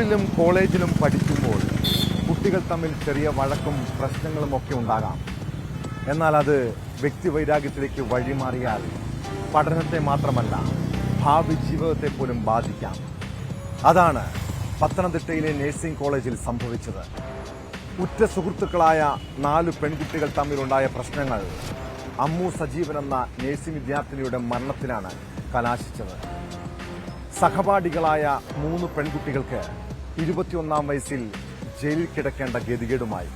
സ്കൂളിലും കോളേജിലും പഠിക്കുമ്പോൾ കുട്ടികൾ തമ്മിൽ ചെറിയ വഴക്കും പ്രശ്നങ്ങളും ഒക്കെ ഉണ്ടാകാം. എന്നാൽ അത് വ്യക്തിവൈരാഗ്യത്തിലേക്ക് വഴിമാറിയാൽ പഠനത്തെ മാത്രമല്ല ഭാവി ജീവിതത്തെ പോലും ബാധിക്കാം. അതാണ് പത്തനംതിട്ടയിലെ നഴ്സിംഗ് കോളേജിൽ സംഭവിച്ചത്. ഉറ്റ സുഹൃത്തുക്കളായ 4 പെൺകുട്ടികൾ തമ്മിലുണ്ടായ പ്രശ്നങ്ങൾ അമ്മു സജീവൻ എന്ന നഴ്സിംഗ് വിദ്യാർത്ഥിനിയുടെ മരണത്തിലാണ് കലാശിച്ചത്. സഹപാഠികളായ 3 പെൺകുട്ടികൾക്ക് 21ാം വയസ്സിൽ ജയിലിൽ കിടക്കേണ്ട ഗതികേടുമായി.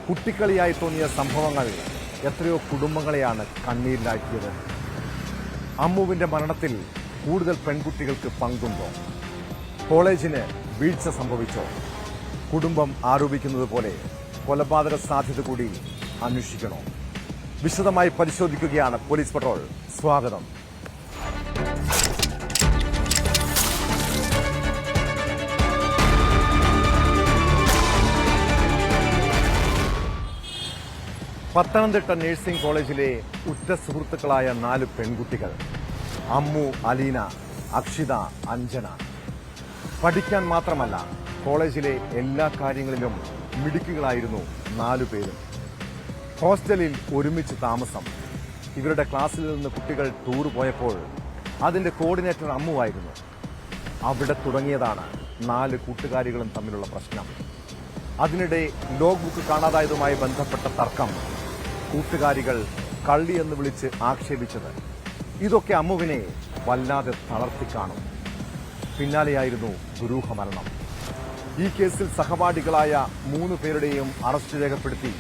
കുട്ടിക്കളിയായി തോന്നിയ സംഭവങ്ങൾ എത്രയോ കുടുംബങ്ങളെയാണ് കണ്ണീരിലാക്കിയത്. അമ്മുവിന്റെ മരണത്തിൽ കൂടുതൽ പെൺകുട്ടികൾക്ക് പങ്കുണ്ടോ? കോളേജിന് വീഴ്ച സംഭവിച്ചോ? കുടുംബം ആരോപിക്കുന്നത് പോലെ കൊലപാതക സാധ്യത കൂടി അന്വേഷിക്കണോ? വിശദമായി പരിശോധിക്കുകയാണ് പോലീസ് പട്രോൾ. സ്വാഗതം. പത്തനംതിട്ട നഴ്സിംഗ് കോളേജിലെ ഉറ്റ സുഹൃത്തുക്കളായ 4 പെൺകുട്ടികൾ അമ്മു, അലീന, അക്ഷിത, അഞ്ജന. പഠിക്കാൻ മാത്രമല്ല കോളേജിലെ എല്ലാ കാര്യങ്ങളിലും മിടുക്കുകളായിരുന്നു 4 പേരും. ഹോസ്റ്റലിൽ ഒരുമിച്ച് താമസം. ഇവരുടെ ക്ലാസ്സിൽ നിന്ന് കുട്ടികൾ ടൂർ പോയപ്പോൾ അതിന്റെ കോർഡിനേറ്റർ അമ്മുവായിരുന്നു. അവിടെ തുടങ്ങിയതാണ് 4 കൂട്ടുകാരികളും തമ്മിലുള്ള പ്രശ്നം. അതിനിടെ ലോഗ് ബുക്ക് കാണാതായതുമായി ബന്ധപ്പെട്ട തർക്കം കൂട്ടുകാരികൾ കള്ളി എന്ന് വിളിച്ച് ആക്ഷേപിച്ചത്. ഇതൊക്കെ അമ്മുവിനെ വല്ലാതെ തളർത്തിക്കാണും. പിന്നാലെയായിരുന്നു ദുരൂഹ മരണം. ഈ കേസിൽ സഹപാഠികളായ 3 പേരുടെയും അറസ്റ്റ് രേഖപ്പെടുത്തി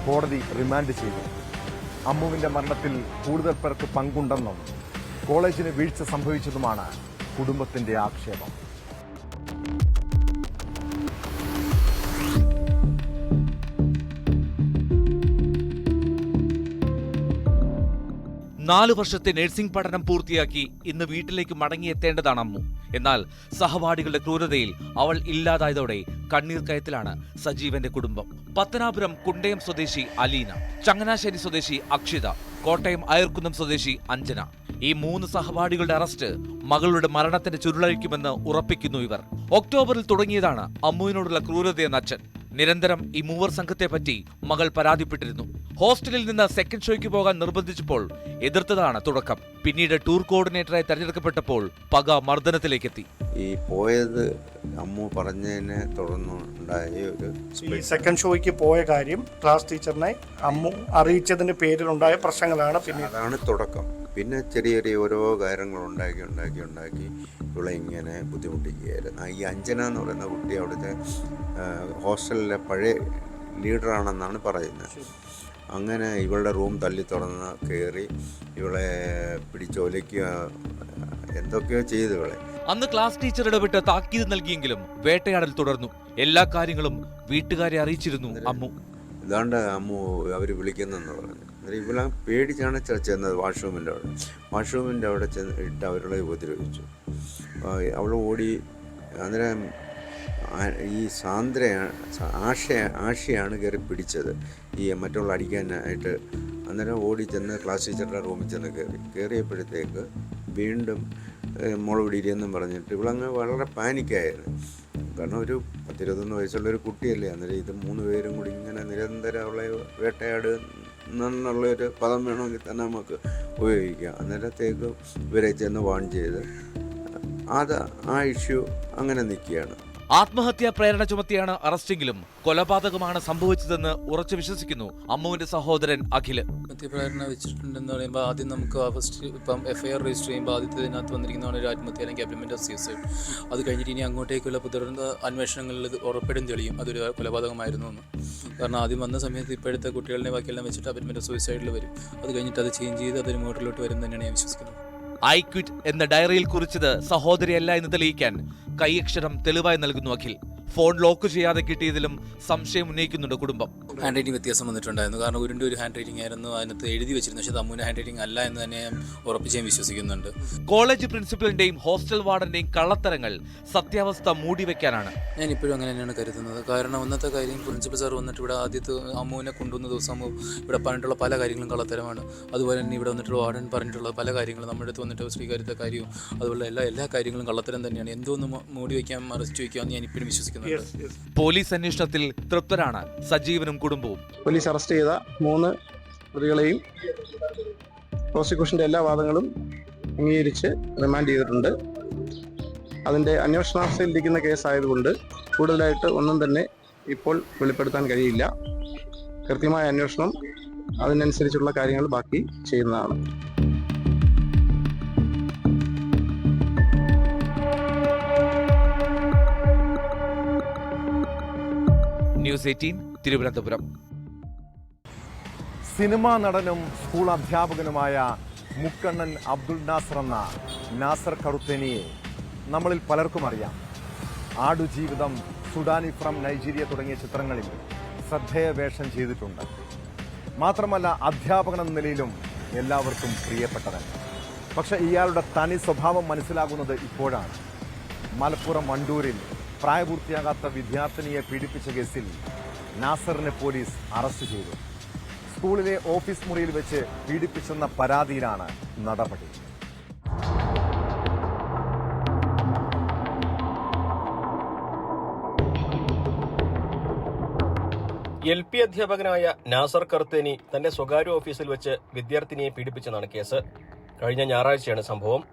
കോടതി റിമാൻഡ് ചെയ്തു. അമ്മുവിന്റെ മരണത്തിൽ കൂടുതൽ പേർക്ക് പങ്കുണ്ടെന്നും കോളേജിന് വീഴ്ച സംഭവിച്ചതുമാണ് കുടുംബത്തിന്റെ ആക്ഷേപം. നാല് വർഷത്തെ നഴ്സിംഗ് പഠനം പൂർത്തിയാക്കി ഇന്ന് വീട്ടിലേക്ക് മടങ്ങിയെത്തേണ്ടതാണ് അമ്മു. എന്നാൽ സഹപാഠികളുടെ ക്രൂരതയിൽ അവൾ ഇല്ലാതായതോടെ കണ്ണീർ കയത്തിലാണ് സജീവന്റെ കുടുംബം. പത്തനാപുരം കുണ്ടയം സ്വദേശി അലീന, ചങ്ങനാശ്ശേരി സ്വദേശി അക്ഷിത, കോട്ടയം അയർക്കുന്നം സ്വദേശി അഞ്ജന. ഈ 3 സഹപാഠികളുടെ അറസ്റ്റ് മകളുടെ മരണത്തിന് ചുരുളഴിക്കുമെന്ന് ഉറപ്പിക്കുന്നു ഇവർ. ഒക്ടോബറിൽ തുടങ്ങിയതാണ് അമ്മുവിനോടുള്ള ക്രൂരതയെന്ന അച്ഛൻ. നിരന്തരം ഈ 3 സംഘത്തെപ്പറ്റി മകൾ പരാതിപ്പെട്ടിരുന്നു. ഹോസ്റ്റലിൽ നിന്ന് സെക്കൻഡ് ഷോയ്ക്ക് പോകാൻ നിർബന്ധിച്ചപ്പോൾ എതിർത്തതാണ് തുടക്കം. പിന്നീട് ടൂർ കോർഡിനേറ്ററായി തെരഞ്ഞെടുക്കപ്പെട്ടപ്പോൾ പക മർദ്ദനത്തിലേക്കെത്തി. ഈ പോയത് അമ്മു പറഞ്ഞതിനെ തുടർന്നുണ്ടായ ഈ സെക്കൻഡ് ഷോയ്ക്ക് പോയ കാര്യം ക്ലാസ് ടീച്ചറിനെ അമ്മു അറിയിച്ചതിന്റെ പേരിലുണ്ടായ പ്രശ്നങ്ങളാണ്. പിന്നെ അതാണ് തുടക്കം. പിന്നെ ചെറിയ ചെറിയ ഓരോ കാര്യങ്ങൾ ഉണ്ടാക്കി ഇവളെ ഇങ്ങനെ ബുദ്ധിമുട്ടിക്കുകയായിരുന്നു. ഈ അഞ്ജന എന്ന് പറയുന്ന കുട്ടി അവിടുത്തെ ഹോസ്റ്റലിലെ പഴയ ലീഡറാണെന്നാണ് പറയുന്നത്. അങ്ങനെ ഇവളുടെ റൂം തല്ലി തുറന്ന് കയറി ഇവളെ പിടിച്ചൊലയ്ക്കുക, എന്തൊക്കെയോ ചെയ്തു ഇവളെ. അന്ന് ക്ലാസ് ടീച്ചർ ഇടപെട്ട് താക്കീത് നൽകിയെങ്കിലും വേട്ടയാടൽ തുടർന്നു. എല്ലാ കാര്യങ്ങളും വീട്ടുകാരെ അറിയിച്ചിരുന്നു അമ്മു. ഇതാണ്ട് അമ്മു അവർ വിളിക്കുന്നെന്ന് പറഞ്ഞു. അന്നേരം ഇവളെ പേടിച്ചാണ് ചെന്നത് വാഷ്റൂമിൻ്റെ അവിടെ ചെന്നിട്ട് അവരുടെ ഉപദ്രവിച്ചു. അവൾ ഓടി. അന്നേരം ഈ ആശയാണ് കയറി പിടിച്ചത് ഈ മറ്റുള്ള അടിക്കാനായിട്ട്. അന്നേരം ഓടി ചെന്ന് ക്ലാസ് ടീച്ചറുടെ റൂമിൽ ചെന്ന് കയറിയപ്പോഴത്തേക്ക് വീണ്ടും മുളപിടിയിലെന്നും പറഞ്ഞിട്ട് ഇവളങ്ങ് വളരെ പാനിക്കായിരുന്നു. കാരണം ഒരു 10-21 വയസ്സുള്ളൊരു കുട്ടിയല്ലേ. അന്നേരം ഇത് 3 പേരും കൂടി ഇങ്ങനെ നിരന്തരം അവളെ വേട്ടയാടുന്നുള്ളൊരു പദം വേണമെങ്കിൽ തന്നെ നമുക്ക് ഉപയോഗിക്കാം. അന്നേരത്തേക്ക് ഇവരെ ചെന്ന് വാൺ ചെയ്ത് ആ ഇഷ്യൂ അങ്ങനെ നിൽക്കുകയാണ്. ആത്മഹത്യാ പ്രേരണ ചുമത്തിയാണ് അറസ്റ്റെങ്കിലും കൊലപാതകമാണ് സംഭവിച്ചതെന്ന് ഉറച്ചു വിശ്വസിക്കുന്നു അമ്മുവിന്റെ സഹോദരൻ അഖില്. പ്രേരണ വെച്ചിട്ടുണ്ടെന്ന് പറയുമ്പോൾ ആദ്യം നമുക്ക് ഫസ്റ്റ് ഇപ്പം FIR രജിസ്റ്റർ ചെയ്യുമ്പോൾ ആദ്യത്തെ ഇതിനകത്ത് വന്നിരിക്കുന്നതാണ് ഒരു ആത്മഹത്യ അല്ലെങ്കിൽ അപ്ലിമെന്റ് ഓഫ് സൂസൈഡ്. അത് കഴിഞ്ഞിട്ട് ഇനി അങ്ങോട്ടേക്കുള്ള തുടർന്ന് അന്വേഷണങ്ങളിൽ ഇത് ഉറപ്പിടും തെളിയും അതൊരു കൊലപാതകമായിരുന്നു എന്ന്. കാരണം ആദ്യം വന്ന സമയത്ത് ഇപ്പോഴത്തെ കുട്ടികളുടെ ബാക്കിയെല്ലാം വെച്ചിട്ട് അപ്ലിമെന്റ് ഓഫ് സൂസൈഡിൽ വരും. അത് കഴിഞ്ഞിട്ട് അത് ചേഞ്ച് ചെയ്ത് അതിന് മോട്ടറിലോട്ട് വരും തന്നെയാണ് ഞാൻ വിശ്വസിക്കുന്നത്. ഐ ക്വിറ്റ് എന്ന ഡയറിയിൽ കുറിച്ചത് സഹോദരിയല്ല എന്ന് തെളിയിക്കാൻ കൈയക്ഷരം തെളിവായി നൽകുന്നു അഖിൽ. ഫോൺ ലോക്ക് ചെയ്യാതെ കിട്ടിയതിലും സംശയം ഉന്നയിക്കുന്നുണ്ട് കുടുംബം. ഹാൻഡ് റൈറ്റിംഗ് വ്യത്യാസം വന്നിട്ടുണ്ടായിരുന്നു. കാരണം ഒരു ഹാൻഡ് റൈറ്റിംഗ് ആയിരുന്നു അതിനകത്ത് എഴുതി വെച്ചിരുന്നു. പക്ഷേ അത് അമ്മുവിൻ്റെ ഹാൻഡ് റൈറ്റിംഗ് അല്ല എന്ന് തന്നെ ഞാൻ ഉറപ്പിച്ച് ഞാൻ വിശ്വസിക്കുന്നുണ്ട്. കോളേജ് പ്രിൻസിപ്പലിന്റെയും ഹോസ്റ്റൽ വാർഡന്റെയും കള്ളത്തരങ്ങൾ സത്യാവസ്ഥ മൂടിവെക്കാനാണ്. ഞാൻ ഇപ്പോഴും അങ്ങനെ തന്നെയാണ് കരുതുന്നത്. കാരണം ഒന്നത്തെ കാര്യം, പ്രിൻസിപ്പൽ സാർ വന്നിട്ട് ഇവിടെ ആദ്യത്തെ അമ്മുവിനെ കൊണ്ടുവന്ന ദിവസം ഇവിടെ പറഞ്ഞിട്ടുള്ള പല കാര്യങ്ങളും കള്ളത്തരമാണ്. അതുപോലെ തന്നെ ഇവിടെ വന്നിട്ടുള്ള വാർഡൻ പറഞ്ഞിട്ടുള്ള പല കാര്യങ്ങളും നമ്മുടെ അടുത്ത് വന്നിട്ട് സ്വീകാര്യത്തെ കാര്യവും അതുപോലെ എല്ലാ കാര്യങ്ങളും കള്ളത്തരം തന്നെയാണ്. എന്തോന്ന് മൂടി വയ്ക്കാൻ മറച്ചു വയ്ക്കാമെന്ന് ഞാൻ ഇപ്പോഴും വിശ്വസിക്കുന്നുണ്ട്. പോലീസ് അന്വേഷണത്തിൽ തൃപ്തരാണ് സജീവനും കുടുംബവും. പോലീസ് അറസ്റ്റ് ചെയ്ത 3 പ്രതികളെയും പ്രോസിക്യൂഷന്റെ എല്ലാ വാദങ്ങളും അംഗീകരിച്ച് റിമാൻഡ് ചെയ്തിട്ടുണ്ട്. അതിൻ്റെ അന്വേഷണാവസ്ഥയിലിരിക്കുന്ന കേസായതുകൊണ്ട് കൂടുതലായിട്ട് ഒന്നും തന്നെ ഇപ്പോൾ വെളിപ്പെടുത്താൻ കഴിയില്ല. കൃത്യമായ അന്വേഷണം അതിനനുസരിച്ചുള്ള കാര്യങ്ങൾ ബാക്കി ചെയ്യുന്നതാണ്. ന്യൂസ് 18 തിരുവനന്തപുരം. സിനിമാ നടനും സ്കൂൾ അധ്യാപകനുമായ മുക്കണ്ണൻ അബ്ദുൾ നാസർ എന്ന നാസർ കറുത്തേനിയെ നമ്മളിൽ പലർക്കും അറിയാം. ആടുജീവിതം, സുഡാനി ഫ്രം നൈജീരിയ തുടങ്ങിയ ചിത്രങ്ങളിൽ ശ്രദ്ധേയ വേഷം ചെയ്തിട്ടുണ്ട്. മാത്രമല്ല അധ്യാപകൻ എന്ന നിലയിലും എല്ലാവർക്കും പ്രിയപ്പെട്ടവൻ. പക്ഷെ ഇയാളുടെ തനി സ്വഭാവം മനസ്സിലാകുന്നത് ഇപ്പോഴാണ്. മലപ്പുറം വണ്ടൂരിൽ പ്രായപൂർത്തിയാകാത്ത വിദ്യാർത്ഥിനിയെ പീഡിപ്പിച്ച കേസിൽ നാസറിനെ പോലീസ് അറസ്റ്റ് ചെയ്തു. സ്കൂളിലെ ഓഫീസ് മുറിയിൽ വെച്ച് പീഡിപ്പിച്ചെന്ന പരാതിയിലാണ് നടപടി. LP അധ്യാപകനായ നാസർ കറുത്തേനി തന്റെ സ്വകാര്യ ഓഫീസിൽ വെച്ച് വിദ്യാർത്ഥിനിയെ പീഡിപ്പിച്ചെന്നാണ് കേസ്. കഴിഞ്ഞ ഞായറാഴ്ചയാണ് സംഭവം.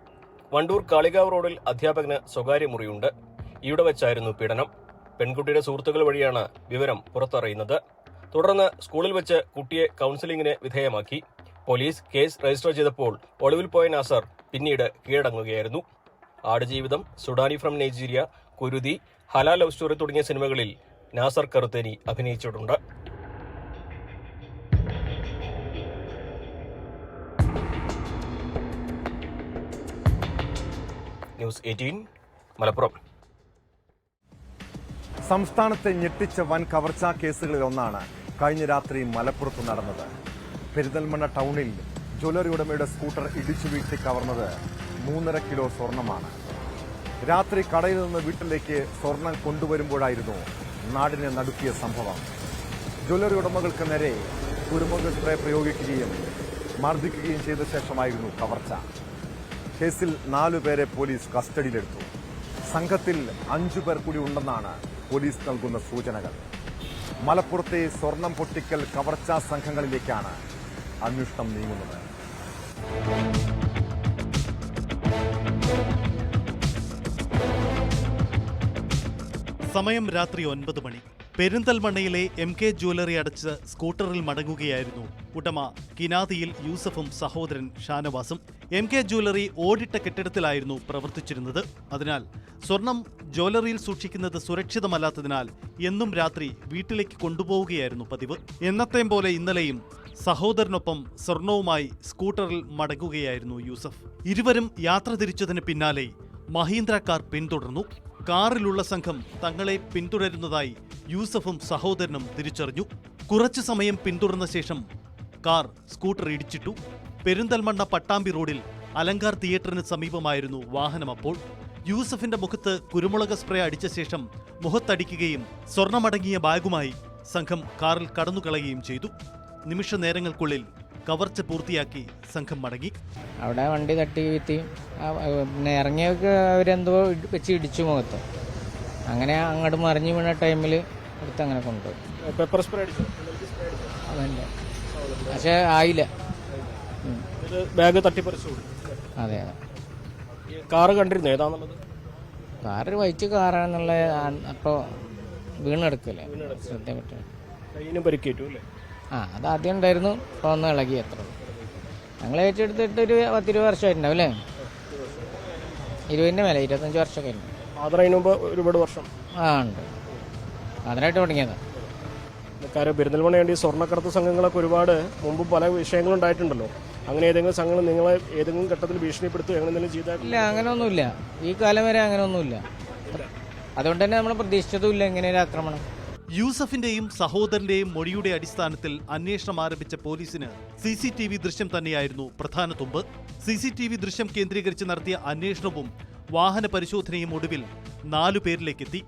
വണ്ടൂർ കാളികാവ് റോഡിൽ അധ്യാപകന് സ്വകാര്യ മുറിയുണ്ട്. ഇവിടെ വെച്ചായിരുന്നു പീഡനം. പെൺകുട്ടിയുടെ സുഹൃത്തുക്കൾ വഴിയാണ് വിവരം പുറത്തറിയുന്നത്. തുടർന്ന് സ്കൂളിൽ വെച്ച് കുട്ടിയെ കൗൺസിലിംഗിന് വിധേയമാക്കി. പോലീസ് കേസ് രജിസ്റ്റർ ചെയ്തപ്പോൾ ഒളിവിൽ പോയ നാസർ പിന്നീട് കീഴടങ്ങുകയായിരുന്നു. ആടുജീവിതം, സുഡാനി ഫ്രം നൈജീരിയ, കുരുതി, ഹലാൽ ലവ് സ്റ്റോറി തുടങ്ങിയ സിനിമകളിൽ നാസർ കറുത്തേനി അഭിനയിച്ചിട്ടുണ്ട്. ന്യൂസ് 18 മലപ്പുറം. സംസ്ഥാനത്തെ ഞെട്ടിച്ച വൻ കവർച്ചാ കേസുകളിൽ ഒന്നാണ് കഴിഞ്ഞ രാത്രി മലപ്പുറത്ത് നടന്നത്. പെരിന്തൽമണ്ണ ടൗണിൽ ജ്വല്ലറി ഉടമയുടെ സ്കൂട്ടർ ഇടിച്ചു വീഴ്ത്തി കവർന്നത് 3.5 കിലോ സ്വർണമാണ്. രാത്രി കടയിൽ നിന്ന് വീട്ടിലേക്ക് സ്വർണം കൊണ്ടുവരുമ്പോഴായിരുന്നു നാടിനെ നടുക്കിയ സംഭവം. ജ്വല്ലറി ഉടമകൾക്ക് നേരെ കുരുമുളക് സ്പ്രേ പ്രയോഗിക്കുകയും മർദ്ദിക്കുകയും ചെയ്ത ശേഷമായിരുന്നു കവർച്ച. കേസിൽ 4 പേരെ പോലീസ് കസ്റ്റഡിയിലെടുത്തു. സംഘത്തിൽ 5 പേർ കൂടി ഉണ്ടെന്നാണ് പോലീസ് നൽകുന്ന സൂചനകൾ. മലപ്പുറത്തെ സ്വർണം പൊട്ടിക്കൽ കവർച്ചാ സംഘങ്ങളിലേക്കാണ് അന്വേഷണം നീങ്ങുന്നത്. സമയം രാത്രി 9 മണി. പെരിന്തൽമണ്ണയിലെ MK ജ്വല്ലറി അടച്ച് സ്കൂട്ടറിൽ മടങ്ങുകയായിരുന്നു ഉടമ കിനാദിയിൽ യൂസഫും സഹോദരൻ ഷാനവാസും. MK ജ്വല്ലറി ഓടിട്ട കെട്ടിടത്തിലായിരുന്നു പ്രവർത്തിച്ചിരുന്നത്. അതിനാൽ സ്വർണം ജ്വല്ലറിയിൽ സൂക്ഷിക്കുന്നത് സുരക്ഷിതമല്ലാത്തതിനാൽ എന്നും രാത്രി വീട്ടിലേക്ക് കൊണ്ടുപോവുകയായിരുന്നു പതിവ്. എന്നത്തെയും പോലെ ഇന്നലെയും സഹോദരനൊപ്പം സ്വർണവുമായി സ്കൂട്ടറിൽ മടങ്ങുകയായിരുന്നു യൂസഫ്. ഇരുവരും യാത്ര തിരിച്ചതിന് പിന്നാലെ മഹീന്ദ്ര കാർ പിന്തുടർന്നു. കാറിലുള്ള സംഘം തങ്ങളെ പിന്തുടരുന്നതായി യൂസഫും സഹോദരനും തിരിച്ചറിഞ്ഞു. കുറച്ചു സമയം പിന്തുടർന്ന ശേഷം കാർ സ്കൂട്ടർ ഇടിച്ചിട്ടു. പെരിന്തൽമണ്ണ പട്ടാമ്പി റോഡിൽ അലങ്കാർ തിയേറ്ററിന് സമീപമായിരുന്നു വാഹനം. അപ്പോൾ യൂസഫിന്റെ മുഖത്ത് കുരുമുളക് സ്പ്രേ അടിച്ച ശേഷം മുഖത്തടിക്കുകയും സ്വർണമടങ്ങിയ ബാഗുമായി സംഘം കാറിൽ കടന്നുകളയുകയും ചെയ്തു. നിമിഷ നേരങ്ങൾക്കുള്ളിൽ കവർച്ച പൂർത്തിയാക്കി സംഘം മടങ്ങി. അവിടെ വണ്ടി തട്ടി വീഴ്ത്തി പിന്നെ ഇറങ്ങിയൊക്കെ അവരെന്തോ വെച്ച് ഇടിച്ചു മുഖത്ത്. അങ്ങനെ അങ്ങോട്ട് മറിഞ്ഞു വീണ ടൈമിൽ എടുത്ത് അങ്ങനെ കൊണ്ടുപോയി. പെപ്പർ സ്പ്രേ അടിച്ചു അതല്ല, പക്ഷെ ആയില്ല. ബാഗ് തട്ടിപ്പറിച്ചു. അതെ അതെ. കാറ് കണ്ടിരുന്നു ഏതാണെന്നുള്ളത്? കാറ് വൈറ്റ് കാറാണെന്നുള്ള അപ്പോൾ വീണെടുക്കല്ലേ ശ്രദ്ധപ്പെട്ടു. കയ്യിനും പരിക്കേറ്റു അല്ലേ? അത് ആദ്യം ഉണ്ടായിരുന്നു, ഇപ്പോൾ ഒന്ന് ഇളകി. എത്ര ഞങ്ങൾ ഏറ്റെടുത്തിട്ട് ഒരു 10-20 വർഷമായിട്ടുണ്ടാവും അല്ലേ? 20-ന്റെ മേലെ 25 വർഷമൊക്കെ ഉണ്ട്. അതിനു മുമ്പ് ഒരുപാട് വർഷം ഉണ്ട്. അതിനായിട്ട് തുടങ്ങിയതാണ്. കാര്യം പെരിന്തൽമണ്ണ വേണ്ടി സ്വർണ്ണക്കടത്ത് സംഘങ്ങളൊക്കെ ഒരുപാട് മുമ്പ് പല വിഷയങ്ങളുണ്ടായിട്ടുണ്ടല്ലോ. അങ്ങനെ ഏതെങ്കിലും സംഘങ്ങൾ നിങ്ങളെ ഏതെങ്കിലും ഘട്ടത്തിൽ ഭീഷണിപ്പെടുത്തുക അങ്ങനെ എന്തെങ്കിലും ചെയ്താൽ? ഇല്ല, അങ്ങനെയൊന്നുമില്ല. ഈ കാലം വരെ അങ്ങനെയൊന്നുമില്ല. അതുകൊണ്ട് തന്നെ നമ്മൾ പ്രതീക്ഷിച്ചതുമില്ല ഇങ്ങനെ ഒരു ആക്രമണം. യൂസഫിന്റെയും സഹോദരന്റെയും മൊഴിയുടെ അടിസ്ഥാനത്തിൽ അന്വേഷണം ആരംഭിച്ച പോലീസിന് CCTV ദൃശ്യം തന്നെയായിരുന്നു പ്രധാന തുമ്പ്. CCTV ദൃശ്യം കേന്ദ്രീകരിച്ച് നടത്തിയ അന്വേഷണവും വാഹന പരിശോധനയും ഒടുവിൽ 4 പേരിലേക്കെത്തി.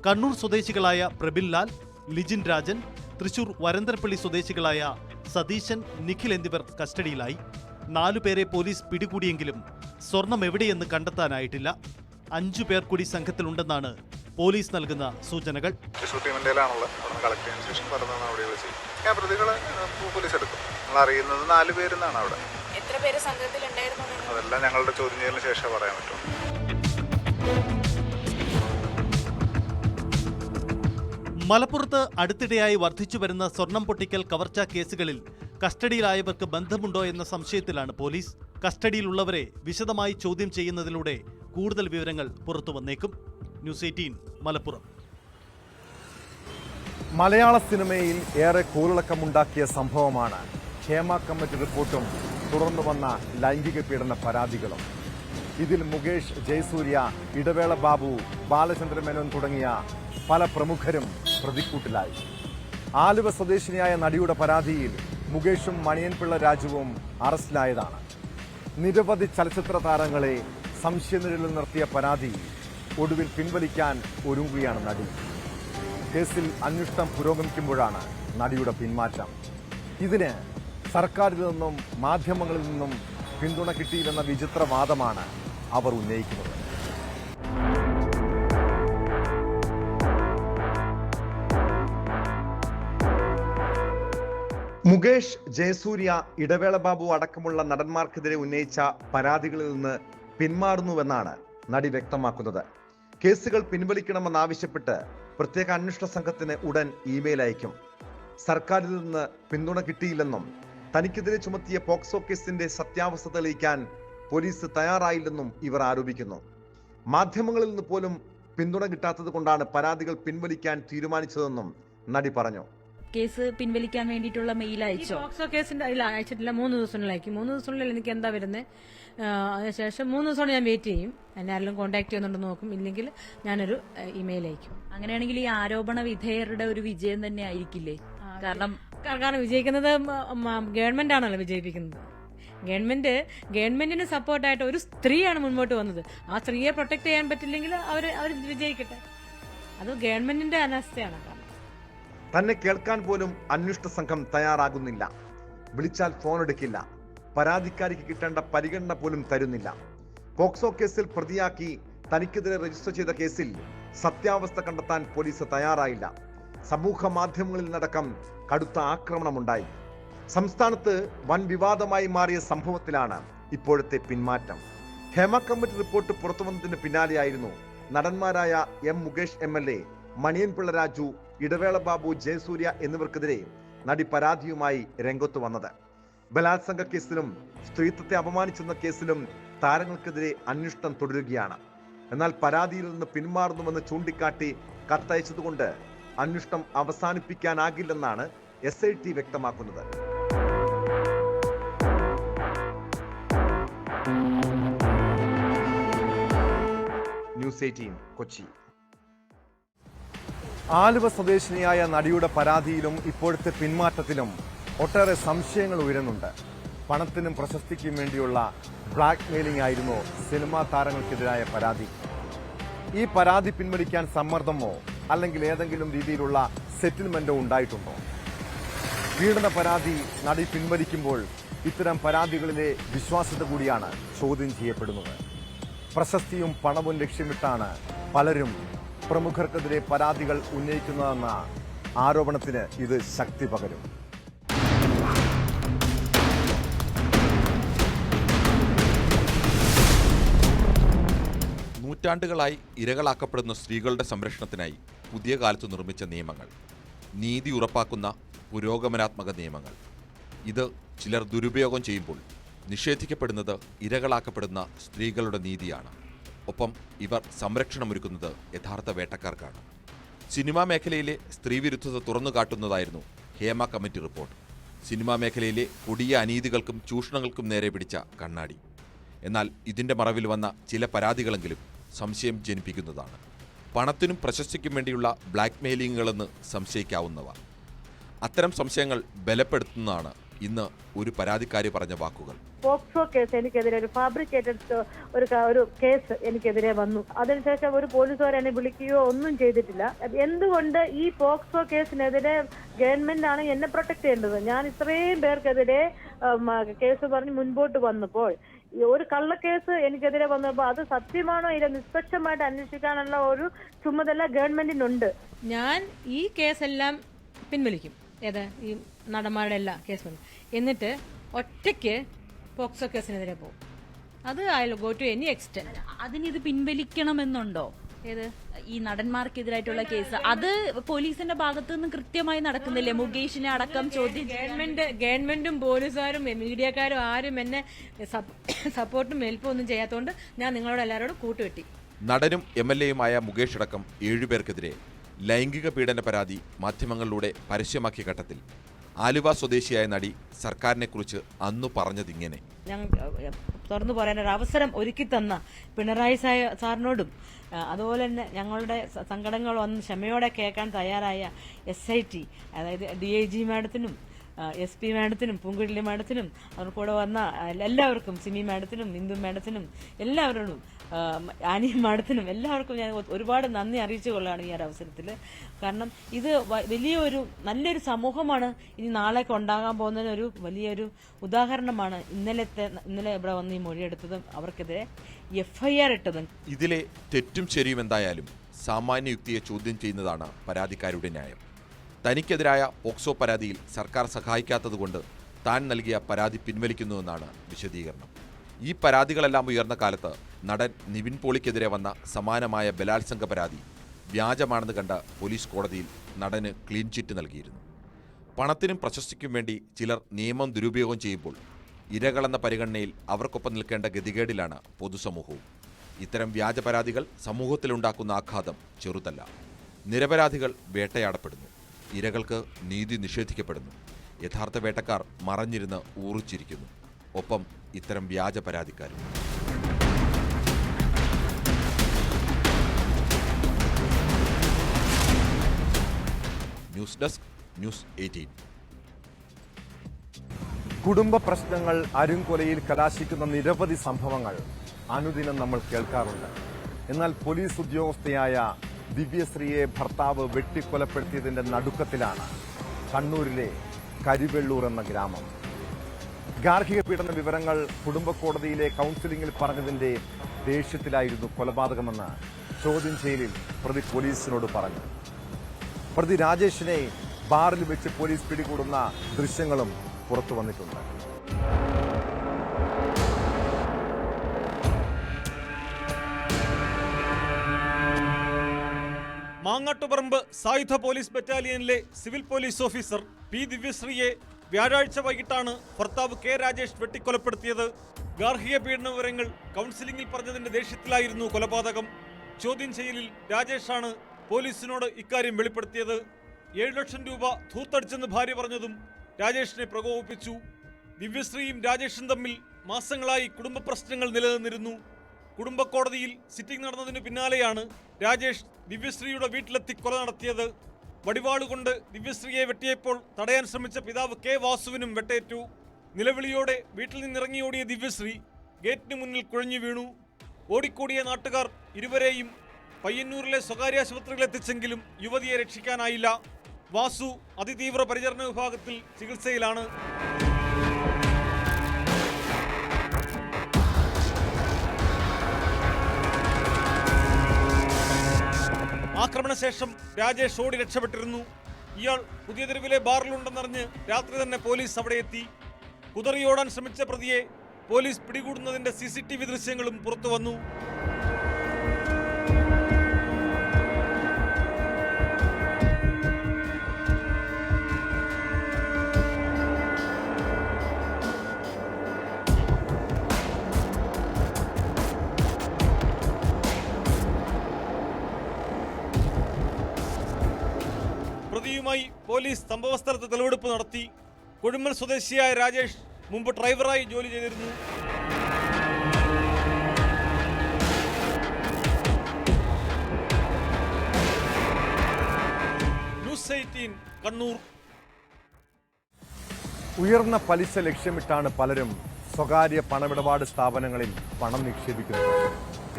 കണ്ണൂർ സ്വദേശികളായ പ്രബിൽ ലാൽ, ലിജിൻ രാജൻ, തൃശൂർ വരന്തരപ്പള്ളി സ്വദേശികളായ സതീശൻ, നിഖിൽ എന്നിവർ കസ്റ്റഡിയിലായി. 4 പേരെ പോലീസ് പിടികൂടിയെങ്കിലും സ്വർണം എവിടെയെന്ന് കണ്ടെത്താനായിട്ടില്ല. 5 പേർ കൂടി സംഘത്തിലുണ്ടെന്നാണ് പോലീസ് നൽകുന്ന സൂചനകൾ. തൃശ്ശൂർ ടീമിൻ്റെയിലാണുള്ളത്. അവിടെ കളക്ട് ചെയ്തതിന് ശേഷം പറഞ്ഞാണ് അവിടെ വിളിച്ച് ഞാൻ പ്രതികളെ പോലീസ് എടുക്കും. നമ്മൾ അറിയുന്നത് 4 പേരെന്നാണ് അവിടെ. എത്ര പേര് സംഘത്തിലുണ്ടായിരുന്നു? അതെല്ലാം ഞങ്ങളുടെ ചോദ്യം ചെയ്യലിന് ശേഷം പറയാൻ പറ്റും. മലപ്പുറത്ത് അടുത്തിടെയായി വർദ്ധിച്ചു വരുന്ന സ്വർണം പൊട്ടിക്കൽ കവർച്ചാ കേസുകളിൽ കസ്റ്റഡിയിലായവർക്ക് ബന്ധമുണ്ടോ എന്ന സംശയത്തിലാണ് പോലീസ്. കസ്റ്റഡിയിലുള്ളവരെ വിശദമായി ചോദ്യം ചെയ്യുന്നതിലൂടെ കൂടുതൽ വിവരങ്ങൾ പുറത്തു വന്നേക്കും. ന്യൂസ് 18 മലപ്പുറം. മലയാള സിനിമയിൽ ഏറെ കോളിളക്കമുണ്ടാക്കിയ സംഭവമാണ് ഹേമ കമ്മിറ്റി റിപ്പോർട്ടും തുടർന്നു വന്ന ലൈംഗിക പീഡന പരാതികളും. ഇതിൽ മുകേഷ്, ജയസൂര്യ, ഇടവേള ബാബു, ബാലചന്ദ്ര മേനോൻ തുടങ്ങിയ പല പ്രമുഖരും പ്രതിക്കൂട്ടിലായി. ആലുവ സ്വദേശിനിയായ നടിയുടെ പരാതിയിൽ മുകേഷും മണിയൻപിള്ള രാജുവും അറസ്റ്റിലായതാണ്. നിരവധി ചലച്ചിത്ര താരങ്ങളെ സംശയനിഴലിൽ നിർത്തിയ പരാതി ഒടുവിൽ പിൻവലിക്കാൻ ഒരുങ്ങുകയാണ് നടി. കേസിൽ അന്വേഷണം പുരോഗമിക്കുമ്പോഴാണ് നടിയുടെ പിന്മാറ്റം. ഇതിന് സർക്കാരിൽ നിന്നും മാധ്യമങ്ങളിൽ നിന്നും പിന്തുണ കിട്ടിയില്ലെന്ന വിചിത്രവാദമാണ് അവർ ഉന്നയിക്കുന്നത്. മുകേഷ്, ജയസൂര്യ, ഇടവേള ബാബു അടക്കമുള്ള നടന്മാർക്കെതിരെ ഉന്നയിച്ച പരാതികളിൽ നിന്ന് പിന്മാറുന്നുവെന്നാണ് നടി വ്യക്തമാക്കുന്നത്. കേസുകൾ പിൻവലിക്കണമെന്നാവശ്യപ്പെട്ട് പ്രത്യേക അന്വേഷണ സംഘത്തിന് ഉടൻ ഇമെയിൽ അയക്കും. സർക്കാരിൽ നിന്ന് പിന്തുണ കിട്ടിയില്ലെന്നും തനിക്കെതിരെ ചുമത്തിയ പോക്സോ കേസിന്റെ സത്യാവസ്ഥ തെളിയിക്കാൻ പോലീസ് തയ്യാറായില്ലെന്നും ഇവർ ആരോപിക്കുന്നു. മാധ്യമങ്ങളിൽ നിന്ന് പോലും പിന്തുണ കിട്ടാത്തത് കൊണ്ടാണ് പരാതികൾ പിൻവലിക്കാൻ തീരുമാനിച്ചതെന്നും നടി പറഞ്ഞു. കേസ് പിൻവലിക്കാൻ വേണ്ടിയിട്ടുള്ള മെയിൽ അയച്ചോ? പോക്സോ കേസിന്റെ അയച്ചിട്ടില്ല. 3 ദിവസത്തിനുള്ളിൽ അയക്കും. 3 ദിവസത്തിനുള്ളിൽ എനിക്ക് എന്താ വരുന്നത്, അതിനുശേഷം 3 ദിവസമാണ് ഞാൻ വെയിറ്റ് ചെയ്യും. എന്നെ ആരെങ്കിലും കോൺടാക്ട് ചെയ്യുന്നുണ്ടെന്ന് നോക്കും. ഇല്ലെങ്കിൽ ഞാനൊരു ഇമെയിൽ അയക്കും. അങ്ങനെയാണെങ്കിൽ ഈ ആരോപണ വിധേയരുടെ ഒരു വിജയം തന്നെ ആയിരിക്കില്ലേ? കാരണം വിജയിക്കുന്നത് ഗവൺമെന്റ് ആണല്ലോ വിജയിപ്പിക്കുന്നത്. ഗവൺമെന്റിന് സപ്പോർട്ടായിട്ട് ഒരു സ്ത്രീയാണ് മുൻപോട്ട് വന്നത്. ആ സ്ത്രീയെ പ്രൊട്ടക്ട് ചെയ്യാൻ പറ്റില്ലെങ്കിൽ അവർ വിജയിക്കട്ടെ. അത് ഗവൺമെന്റിന്റെ അനാസ്ഥയാണ്. തന്നെ കേൾക്കാൻ പോലും അന്വേഷണ സംഘം തയ്യാറാകുന്നില്ല. വിളിച്ചാൽ ഫോൺ എടുക്കില്ല. പരാതിക്കാരിക്ക് കിട്ടേണ്ട പരിഗണന പോലും തരുന്നില്ല. പോക്സോ കേസിൽ പ്രതിയാക്കി തനിക്കെതിരെ രജിസ്റ്റർ ചെയ്ത കേസിൽ സത്യാവസ്ഥ കണ്ടെത്താൻ പോലീസ് തയ്യാറായില്ല. സമൂഹ മാധ്യമങ്ങളിൽ നടക്കം കടുത്ത ആക്രമണമുണ്ടായി. സംസ്ഥാനത്ത് വൻ വിവാദമായി മാറിയ സംഭവത്തിലാണ് ഇപ്പോഴത്തെ പിന്മാറ്റം. ഹേമ കമ്മിറ്റി റിപ്പോർട്ട് പുറത്തുവന്നതിന് പിന്നാലെയായിരുന്നു നടന്മാരായ മുകേഷ് MLA, മണിയൻപിള്ള രാജു, ഇടവേള ബാബു, ജയസൂര്യ എന്നിവർക്കെതിരെ നടി പരാതിയുമായി രംഗത്തു വന്നത്. ബലാത്സംഗ കേസിലും സ്ത്രീത്വത്തെ അപമാനിച്ചെന്ന കേസിലും താരങ്ങൾക്കെതിരെ അന്വേഷണം തുടരുകയാണ്. എന്നാൽ പരാതിയിൽ നിന്ന് പിന്മാറുന്നുവെന്ന് ചൂണ്ടിക്കാട്ടി കത്തയച്ചതുകൊണ്ട് അന്വേഷണം അവസാനിപ്പിക്കാനാകില്ലെന്നാണ് SIT വ്യക്തമാക്കുന്നത്. ന്യൂസ് 18 കൊച്ചി. ആലുവ സ്വദേശിനിയായ നടിയുടെ പരാതിയിലും ഇപ്പോഴത്തെ പിന്മാറ്റത്തിലും ഒട്ടേറെ സംശയങ്ങൾ ഉയരുന്നുണ്ട്. പണത്തിനും പ്രശസ്തിക്കും വേണ്ടിയുള്ള ബ്ലാക്ക് മെയിലിംഗ് ആയിരുന്നു സിനിമാ താരങ്ങൾക്കെതിരായ പരാതി. ഈ പരാതി പിൻവലിക്കാൻ സമ്മർദ്ദമോ അല്ലെങ്കിൽ ഏതെങ്കിലും രീതിയിലുള്ള സെറ്റിൽമെന്റോ ഉണ്ടായിട്ടുണ്ടോ? പീഡന പരാതി നടി പിൻവലിക്കുമ്പോൾ ഇത്തരം പരാതികളിലെ വിശ്വാസ്യത കൂടിയാണ് ചോദ്യം ചെയ്യപ്പെടുന്നത്. പ്രശസ്തിയും പണവും ലക്ഷ്യമിട്ടാണ് പലരും പ്രമുഖർക്കെതിരെ പരാതികൾ ഉന്നയിക്കുന്നതെന്ന ആരോപണത്തിന് ഇത് ശക്തി പകരും. നൂറ്റാണ്ടുകളായി ഇരകളാക്കപ്പെടുന്ന സ്ത്രീകളുടെ സംരക്ഷണത്തിനായി പുതിയ കാലത്ത് നിർമ്മിച്ച നിയമങ്ങൾ, നീതി ഉറപ്പാക്കുന്ന പുരോഗമനാത്മക നിയമങ്ങൾ, ഇത് ചിലർ ദുരുപയോഗം ചെയ്യുമ്പോൾ നിഷേധിക്കപ്പെടുന്നത് ഇരകളാക്കപ്പെടുന്ന സ്ത്രീകളുടെ നീതിയാണ്. ഒപ്പം ഇവർ സംരക്ഷണമൊരുക്കുന്നത് യഥാർത്ഥ വേട്ടക്കാർക്കാണ്. സിനിമാ മേഖലയിലെ സ്ത്രീവിരുദ്ധത തുറന്നു കാട്ടുന്നതായിരുന്നു ഹേമ കമ്മിറ്റി റിപ്പോർട്ട്. സിനിമാ മേഖലയിലെ കൊടിയ അനീതികൾക്കും ചൂഷണങ്ങൾക്കും നേരെ പിടിച്ച കണ്ണാടി. എന്നാൽ ഇതിൻ്റെ മറവിൽ വന്ന ചില പരാതികളെങ്കിലും സംശയം ജനിപ്പിക്കുന്നതാണ്. പണത്തിനും പ്രശസ്തിക്കും വേണ്ടിയുള്ള ബ്ലാക്ക് മെയിലിങ്ങുകളെന്ന് സംശയിക്കാവുന്നവ. അത്തരം സംശയങ്ങൾ ബലപ്പെടുത്തുന്നതാണ് ഇന്ന് ഒരു പരാതിക്കാരി പറഞ്ഞ വാക്കുകൾ. പോക്സോ കേസ് എനിക്കെതിരെ ഒരു ഫാബ്രിക്കേറ്റഡ് ഒരു കേസ് എനിക്കെതിരെ വന്നു. അതിനുശേഷം ഒരു പോലീസുകാർ എന്നെ വിളിക്കുകയോ ഒന്നും ചെയ്തിട്ടില്ല. എന്തുകൊണ്ട് ഈ പോക്സോ കേസിനെതിരെ ഗവൺമെന്റ് ആണ് എന്നെ പ്രൊട്ടക്ട് ചെയ്യേണ്ടത്? ഞാൻ ഇത്രയും പേർക്കെതിരെ കേസ് പറഞ്ഞ് മുൻപോട്ട് വന്നപ്പോൾ ഒരു കള്ളക്കേസ് എനിക്കെതിരെ വന്നപ്പോൾ അത് സത്യമാണോ ഇല്ല നിഷ്പക്ഷമായിട്ട് അന്വേഷിക്കാനുള്ള ഒരു ചുമതല ഗവൺമെന്റിനുണ്ട്. ഞാൻ ഈ കേസെല്ലാം പിൻവലിക്കും. ഏത് ഈ നടന്മാരുടെ എല്ലാ കേസും എന്നിട്ട് ഒറ്റയ്ക്ക് പോക്സോ കേസിനെതിരെ പോകും. അത് I will go to any extent. അതിനിത് പിൻവലിക്കണമെന്നുണ്ടോ? ഏത് ഈ നടന്മാർക്കെതിരായിട്ടുള്ള കേസ് അത് പോലീസിന്റെ ഭാഗത്തു നിന്ന് കൃത്യമായി നടക്കുന്നില്ലേ? മുകേഷിനെ അടക്കം ചോദ്യം ഗവൺമെന്റും പോലീസുകാരും മീഡിയക്കാരും ആരും എന്നെ സപ്പോർട്ടും ഹെൽപ്പും ഒന്നും ചെയ്യാത്തതുകൊണ്ട് ഞാൻ നിങ്ങളോട് എല്ലാവരോടും കൂട്ടുകെട്ടി. നടനും MLA-യുമായ മുകേഷ് അടക്കം 7 പേർക്കെതിരെ ലൈംഗിക പീഡന പരാതി മാധ്യമങ്ങളിലൂടെ പരസ്യമാക്കിയ ഘട്ടത്തിൽ ആലുവ സ്വദേശിയായ നടി സർക്കാരിനെക്കുറിച്ച് അന്നു പറഞ്ഞതിങ്ങനെ: ഞങ്ങൾ തുറന്നു പറയാനൊരു അവസരം ഒരുക്കി തന്ന പിണറായി സാറിനോടും അതുപോലെ തന്നെ ഞങ്ങളുടെ സങ്കടങ്ങൾ വന്ന് ക്ഷമയോടെ കേൾക്കാൻ തയ്യാറായ SIT അതായത് DIG മാഡത്തിനും SP മാഡത്തിനും പൂങ്കുഴലി മാഡത്തിനും അവർ കൂടെ വന്ന എല്ലാവർക്കും, സിമി മാഡത്തിനും ഇന്ദു മാഡത്തിനും എല്ലാവരോടും ആനി മാഡത്തിനും എല്ലാവർക്കും ഞാൻ ഒരുപാട് നന്ദി അറിയിച്ചു കൊള്ളാണ് ഈ ഒരു അവസരത്തിൽ. കാരണം ഇത് നല്ലൊരു സമൂഹമാണ് ഇനി നാളേക്ക് ഉണ്ടാകാൻ പോകുന്നതിന് ഒരു വലിയൊരു ഉദാഹരണമാണ്. ഇന്നലെ ഇവിടെ വന്ന് ഈ മൊഴിയെടുത്തതും അവർക്കെതിരെ FIR ഇട്ടതും. ഇതിലെ തെറ്റും ശരിയും എന്തായാലും സാമാന്യ യുക്തിയെ ചോദ്യം ചെയ്യുന്നതാണ് പരാതിക്കാരുടെ ന്യായം. തനിക്കെതിരായ പോക്സോ പരാതിയിൽ സർക്കാർ സഹായിക്കാത്തതുകൊണ്ട് താൻ നൽകിയ പരാതി പിൻവലിക്കുന്നുവെന്നാണ് വിശദീകരണം. ഈ പരാതികളെല്ലാം ഉയർന്ന കാലത്ത് നടൻ നിവിൻ പോളിക്കെതിരെ വന്ന സമാനമായ ബലാത്സംഗ പരാതി വ്യാജമാണെന്ന് കണ്ട പോലീസ് കോടതിയിൽ നടന് ക്ലീൻ ചിറ്റ് നൽകിയിരുന്നു. പണത്തിനും പ്രശസ്തിക്കും വേണ്ടി ചിലർ നിയമം ദുരുപയോഗം ചെയ്യുമ്പോൾ ഇരകളെന്ന പരിഗണനയിൽ അവർക്കൊപ്പം നിൽക്കേണ്ട ഗതികേടിലാണ് പൊതുസമൂഹവും. ഇത്തരം വ്യാജ പരാതികൾ സമൂഹത്തിലുണ്ടാക്കുന്ന ആഘാതം ചെറുതല്ല. നിരപരാധികൾ വേട്ടയാടപ്പെടുന്നു, ഇരകൾക്ക് നീതി നിഷേധിക്കപ്പെടുന്നു, യഥാർത്ഥ വേട്ടക്കാർ മറഞ്ഞിരുന്ന് ഊറിച്ചിരിക്കുന്നു, ഒപ്പം ഇത്തരം വ്യാജ പരാതിക്കാരും. News desk, news 18. കുടുംബ പ്രശ്നങ്ങൾ അരുംകൊലയിൽ കലാശിക്കുന്ന നിരവധി സംഭവങ്ങൾ അനുദിനം നമ്മൾ കേൾക്കാറുണ്ട്. എന്നാൽ പോലീസ് ഉദ്യോഗസ്ഥയായ ദിവ്യശ്രീയെ ഭർത്താവ് വെട്ടിക്കൊലപ്പെടുത്തിയതിന്റെ നടുക്കത്തിലാണ് കണ്ണൂരിലെ കരിവെള്ളൂർ എന്ന ഗ്രാമം. ഗാർഹിക പീഡന വിവരങ്ങൾ കുടുംബ കോടതിയിലെ കൗൺസിലിംഗിൽ പറഞ്ഞതിന്റെ ദേഷ്യത്തിലായിരുന്നു കൊലപാതകമെന്ന് ചോദ്യം ചെയ്യലിൽ പ്രതി പോലീസിനോട് പറഞ്ഞു. പ്രതി രാജേഷിനെ ബാറിൽ വെച്ച് പോലീസ് പിടികൂടുന്ന ദൃശ്യങ്ങളും പുറത്തു വന്നിട്ടുണ്ട്. മാങ്ങാട്ടുപറമ്പ് സായുധ പോലീസ് ബറ്റാലിയനിലെ സിവിൽ പോലീസ് ഓഫീസർ P. ദിവ്യശ്രീയെ വ്യാഴാഴ്ച വൈകിട്ടാണ് ഭർത്താവ് K. രാജേഷ് വെട്ടിക്കൊലപ്പെടുത്തിയത്. ഗാർഹിക പീഡന വിവരങ്ങൾ കൗൺസിലിംഗിൽ പറഞ്ഞതിന്റെ ദേഷ്യത്തിലായിരുന്നു കൊലപാതകം. ചോദ്യം ചെയ്യലിൽ രാജേഷാണ് പോലീസിനോട് ഇക്കാര്യം വെളിപ്പെടുത്തിയത്. 7 ലക്ഷം രൂപ ധൂർത്തടിച്ചെന്ന് ഭാര്യ പറഞ്ഞതും രാജേഷിനെ പ്രകോപിപ്പിച്ചു. ദിവ്യശ്രീയും രാജേഷും തമ്മിൽ മാസങ്ങളായി കുടുംബ പ്രശ്നങ്ങൾ നിലനിന്നിരുന്നു. കുടുംബ കോടതിയിൽ സിറ്റിംഗ് നടന്നതിന് പിന്നാലെയാണ് രാജേഷ് ദിവ്യശ്രീയുടെ വീട്ടിലെത്തി കൊല നടത്തിയത്. വടിവാളുകൊണ്ട് ദിവ്യശ്രീയെ വെട്ടിയപ്പോൾ തടയാൻ ശ്രമിച്ച പിതാവ് K. വാസുവിനും വെട്ടേറ്റു. നിലവിളിയോടെ വീട്ടിൽ നിന്നിറങ്ങിയോടിയ ദിവ്യശ്രീ ഗേറ്റിന് മുന്നിൽ കുഴഞ്ഞു വീണു. ഓടിക്കൂടിയ നാട്ടുകാർ ഇരുവരെയും പയ്യന്നൂരിലെ സ്വകാര്യ ആശുപത്രിയിൽ എത്തിച്ചെങ്കിലും യുവതിയെ രക്ഷിക്കാനായില്ല. വാസു അതിതീവ്ര പരിചരണ വിഭാഗത്തിൽ ചികിത്സയിലാണ്. ആക്രമണശേഷം രാജേഷ് ഓടി രക്ഷപ്പെട്ടിരുന്നു. ഇയാൾ പുതിയ തെരുവിലെ ബാറിലുണ്ടെന്നറിഞ്ഞ് രാത്രി തന്നെ പോലീസ് അവിടെ എത്തി. കുതറിയോടാൻ ശ്രമിച്ച പ്രതിയെ പോലീസ് പിടികൂടുന്നതിന്റെ CCTV ദൃശ്യങ്ങളും പുറത്തു വന്നു. പ്രതിയുമായി പോലീസ് സംഭവസ്ഥലത്ത് തെളിവെടുപ്പ് നടത്തി. കൊടുമ്മൽ സ്വദേശിയായ രാജേഷ് മുമ്പ് ഡ്രൈവറായി ജോലി ചെയ്തിരുന്നു. ന്യൂസ് 18 കണ്ണൂർ. ഉയർന്ന പലിശ ലക്ഷ്യമിട്ടാണ് പലരും സ്വകാര്യ പണമിടപാട് സ്ഥാപനങ്ങളിൽ പണം നിക്ഷേപിക്കുന്നത്.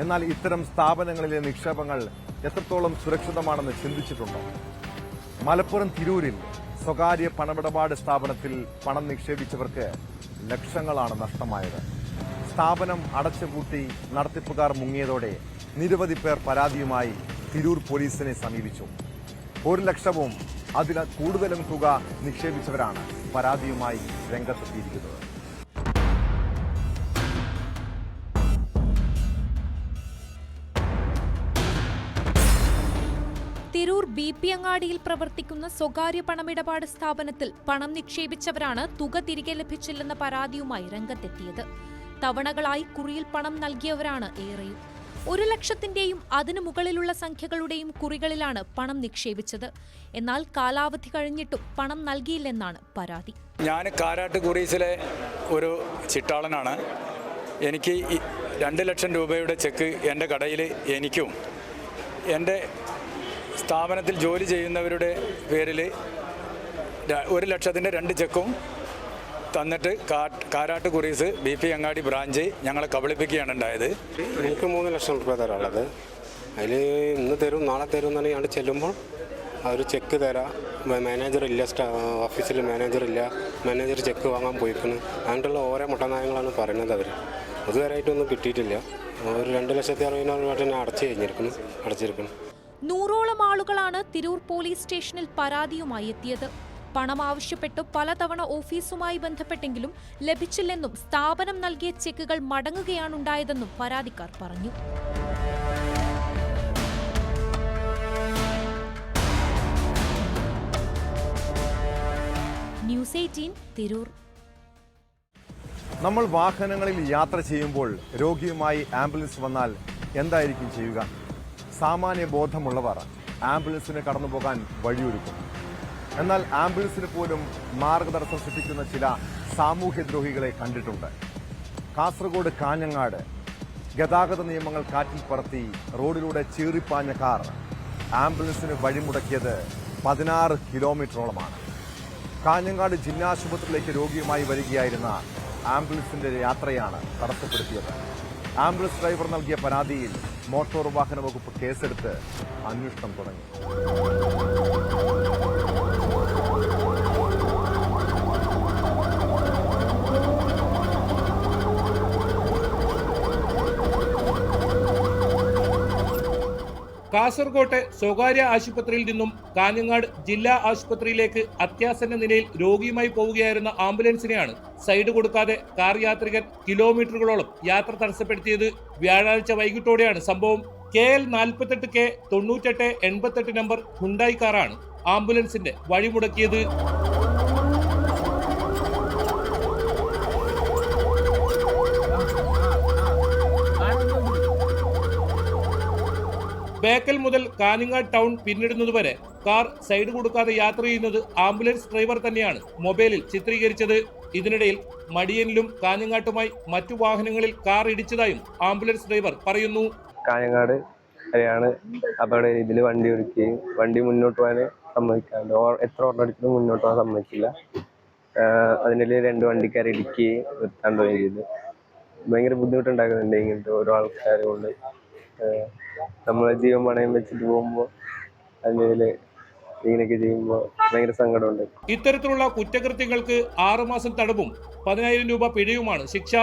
എന്നാൽ ഇത്തരം സ്ഥാപനങ്ങളിലെ നിക്ഷേപങ്ങൾ എത്രത്തോളം സുരക്ഷിതമാണെന്ന് ചിന്തിച്ചിട്ടുണ്ടോ? മലപ്പുറം തിരൂരിൽ സ്വകാര്യ പണമിടപാട് സ്ഥാപനത്തിൽ പണം നിക്ഷേപിച്ചവർക്ക് ലക്ഷങ്ങളാണ് നഷ്ടമായത്. സ്ഥാപനം അടച്ചുപൂട്ടി നടത്തിപ്പുകാർ മുങ്ങിയതോടെ നിരവധി പേർ പരാതിയുമായി തിരൂർ പോലീസിനെ സമീപിച്ചു. 1 ലക്ഷവും അതിൽ കൂടുതലും തുക നിക്ഷേപിച്ചവരാണ് പരാതിയുമായി രംഗത്തെത്തിയിരിക്കുന്നത്. തിരൂർ BP അങ്ങാടിയിൽ പ്രവർത്തിക്കുന്ന സ്വകാര്യ പണമിടപാട് സ്ഥാപനത്തിൽ പണം നിക്ഷേപിച്ചവരാണ് തുക തിരികെ ലഭിച്ചില്ലെന്ന പരാതിയുമായി രംഗത്തെത്തിയത്. തവണകളായി കുറിയിൽ പണം നൽകിയവരാണ് ഏറെയും. 1 ലക്ഷത്തിന്റെയും അതിനു മുകളിലുള്ള സംഖ്യകളുടെയും കുറികളിലാണ് പണം നിക്ഷേപിച്ചത്. എന്നാൽ കാലാവധി കഴിഞ്ഞിട്ടും പണം നൽകിയില്ലെന്നാണ് പരാതി. ഞാൻ കാരാട്ട് കുറീസിലെ ഒരു ചിട്ടാളനാണ്. എനിക്ക് 2 ലക്ഷം രൂപയുടെ ചെക്ക് എൻ്റെ കടയിൽ എനിക്കും എൻ്റെ സ്ഥാപനത്തിൽ ജോലി ചെയ്യുന്നവരുടെ പേരിൽ 1 ലക്ഷത്തിൻ്റെ 2 ചെക്കും തന്നിട്ട് കാരാട്ട് കുറീസ് BP അങ്ങാടി ബ്രാഞ്ച് ഞങ്ങളെ കബളിപ്പിക്കുകയാണ് ഉണ്ടായത്. എനിക്ക് 3 ലക്ഷം രൂപ തരാനുള്ളത്. അതിൽ ഇന്ന് തരും നാളെ തരും എന്നാണ് ഞാൻ ചെല്ലുമ്പോൾ അവർ ചെക്ക് തരാം, മാനേജറില്ല, ഓഫീസിൽ മാനേജറില്ല, മാനേജർ ചെക്ക് വാങ്ങാൻ പോയിക്കുന്നു, അങ്ങനെയുള്ള ഓരോ മുട്ടനായങ്ങളാണ് പറയുന്നത്. അവർ അതുവരെയായിട്ടൊന്നും കിട്ടിയിട്ടില്ല. ഒരു 2,60,000 രൂപ ഞാൻ അടച്ചിരിക്കുന്നു. 100ഓളം ആളുകളാണ് തിരൂർ പോലീസ് സ്റ്റേഷനിൽ പരാതിയുമായി എത്തിയത്. പണം ആവശ്യപ്പെട്ടു പലതവണ ഓഫീസുമായി ബന്ധപ്പെട്ടെങ്കിലും ലഭിച്ചില്ലെന്നും സ്ഥാപനം നൽകിയ ചെക്കുകൾ മടങ്ങുകയാണുണ്ടായതെന്നും പരാതിക്കാർ പറഞ്ഞു. ന്യൂസ് 18 തിരൂർ. നമ്മൾ വാഹനങ്ങളിൽ യാത്ര ചെയ്യുമ്പോൾ രോഗിയുമായി ആംബുലൻസ് വന്നാൽ എന്തായിരിക്കും ചെയ്യുക? സാമാന്യ ബോധമുള്ളവർ ആംബുലൻസിന് കടന്നുപോകാൻ വഴിയൊരുക്കും. എന്നാൽ ആംബുലൻസിന് പോലും മാർഗതടസ്സം സൃഷ്ടിക്കുന്ന ചില സാമൂഹ്യദ്രോഹികളെ കണ്ടിട്ടുണ്ട്. കാസർഗോഡ് കാഞ്ഞങ്ങാട് ഗതാഗത നിയമങ്ങൾ കാറ്റിൽ പറത്തി റോഡിലൂടെ ചീറിപ്പാഞ്ഞ കാർ ആംബുലൻസിന് വഴിമുടക്കിയത് 16 കിലോമീറ്ററോളമാണ്. കാഞ്ഞങ്ങാട് ജില്ലാശുപത്രിയിലേക്ക് രോഗിയുമായി വരികയായിരുന്ന ആംബുലൻസിന്റെ യാത്രയാണ് തടസ്സപ്പെടുത്തിയത്. ആംബുലൻസ് ഡ്രൈവർ നൽകിയ പരാതിയിൽ മോട്ടോർ വാഹന വകുപ്പ് കേസെടുത്ത് അന്വേഷണം തുടങ്ങി. കാസർകോട്ടെ സ്വകാര്യ ആശുപത്രിയിൽ നിന്നും കാഞ്ഞങ്ങാട് ജില്ലാ ആശുപത്രിയിലേക്ക് അത്യാസന്ന നിലയിൽ രോഗിയുമായി പോവുകയായിരുന്ന ആംബുലൻസിനെയാണ് സൈഡ് കൊടുക്കാതെ കാർ യാത്രികൻ കിലോമീറ്ററുകളോളം യാത്ര തടസ്സപ്പെടുത്തിയത്. വ്യാഴാഴ്ച വൈകിട്ടോടെയാണ് സംഭവം. KL 48K 9888 നമ്പർ ഹുണ്ടായി കാറാണ് ആംബുലൻസിന്റെ വഴിമുടക്കിയത്. ബേക്കൽ മുതൽ കാഞ്ഞങ്ങാട് ടൗൺ പിന്നിടുന്നതുവരെ കാർ സൈഡ് കൊടുക്കാതെ യാത്ര ചെയ്യുന്നത് ആംബുലൻസ് ഡ്രൈവർ തന്നെയാണ് മൊബൈലിൽ ചിത്രീകരിച്ചത്. ഇതിനിടയിൽ മടിയനിലും കാഞ്ഞങ്ങാട്ടുമായി മറ്റു വാഹനങ്ങളിൽ കാർ ഇടിച്ചതായും ആംബുലൻസ് ഡ്രൈവർ പറയുന്നു. കാഞ്ഞങ്ങാട് വരെയാണ് അപകട ഇതിൽ വണ്ടി ഒരുക്കുകയും വണ്ടി മുന്നോട്ട് പോകാൻ സമ്മതിക്കാണ്ട് എത്ര ഓർഡർ അടിച്ചതും മുന്നോട്ട് പോകാൻ സമ്മതിച്ചില്ല. അതിനിടയിൽ 2 വണ്ടിക്കാരെ ഇടിക്കുകയും നിർത്താണ്ട് ചെയ്ത് ഭയങ്കര ബുദ്ധിമുട്ടുണ്ടാക്കുന്നുണ്ട്. ഇങ്ങനത്തെ ഓരോ ആൾക്കാരെ കൊണ്ട് നമ്മൾ ജീവൻ പണയം വെച്ചിട്ട് പോകുമ്പോൾ അതിൽ ഇങ്ങനെയൊക്കെ ചെയ്യുമ്പോൾ ഭയങ്കര സങ്കടമുണ്ട്. ഇത്തരത്തിലുള്ള കുറ്റകൃത്യങ്ങൾക്ക് 6 മാസം തടവും 10,000 രൂപ പിഴയുമാണ് ശിക്ഷ.